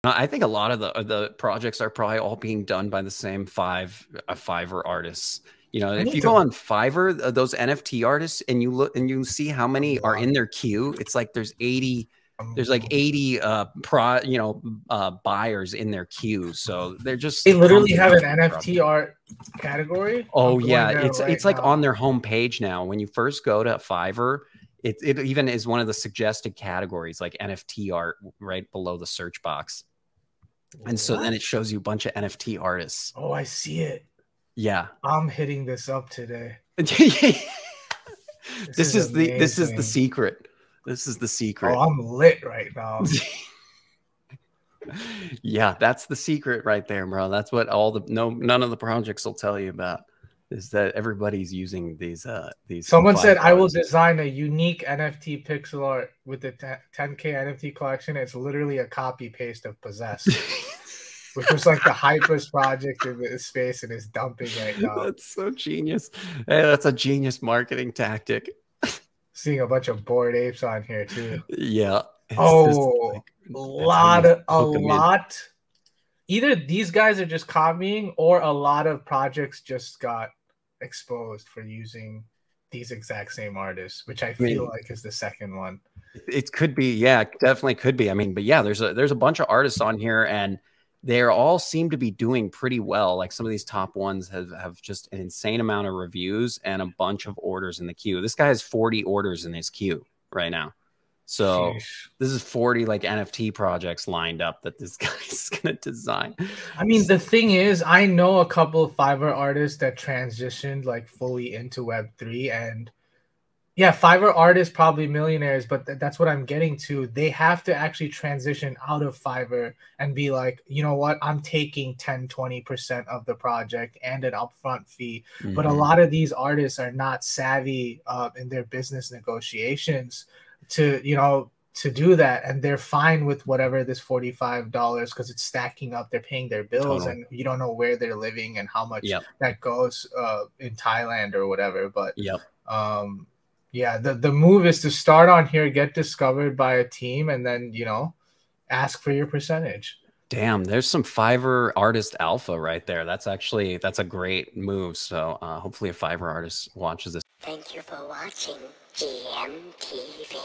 I think a lot of the projects are probably all being done by the same Fiverr artists. You know, I if need you go to. on Fiverr, those NFT artists, and you look and you see how many are in Unlock. their queue, it's like there's like Um, 80 buyers in their queue. So they're they just literally pumping have out an these NFT projects. art category. I'm Oh going yeah, there it's right like on now. their homepage now. When you first go to Fiverr, it even is one of the suggested categories, like NFT art, right below the search box. And so then What? it shows you a bunch of NFT artists. Oh, I see it. Yeah. I'm hitting this up today. this This is this is the amazing. secret. This is the Oh, secret. I'm lit right now. Yeah, that's the secret right there, bro. That's what none of the projects will tell you about, is that everybody's using these Someone five said I will artists. design a unique NFT pixel art with the 10K NFT collection. It's literally a copy paste of Possessed, which was like the hypest project in the space and is dumping right now. That's so genius. Hey, that's a genius marketing tactic. Seeing a bunch of bored apes on here too. Yeah, it's just Oh, like that's how you a hook them in. lot. Either these guys are just copying, or a lot of projects just got exposed for using these exact same artists, which I I feel mean, like is the second one. it could be, yeah, it definitely could be. I mean, but yeah, there's a bunch of artists on here, and they all seem to be doing pretty well. Like some of these top ones have just an insane amount of reviews and a bunch of orders in the queue. This guy has 40 orders in his queue right now. So Sheesh. this is 40 like NFT projects lined up that this guy's gonna design. I mean, the thing is, I know a couple of Fiverr artists that transitioned like fully into Web3, and yeah, Fiverr artists probably millionaires, but that's what I'm getting to. They have to actually transition out of Fiverr and be like, you know what, I'm taking 10-20% of the project and an upfront fee. But a Mhm. lot of these artists are not savvy in their business negotiations to, to do that. And they're fine with whatever this $45 because it's stacking up. They're paying their bills Totally. and you don't know where they're living and how much Yep. that goes in Thailand or whatever. But Yep. um, yeah, the move is to start on here, get discovered by a team, and then ask for your percentage. Damn, there's some Fiverr artist alpha right there. That's a great move. So hopefully a Fiverr artist watches this. Thank you for watching GMTV.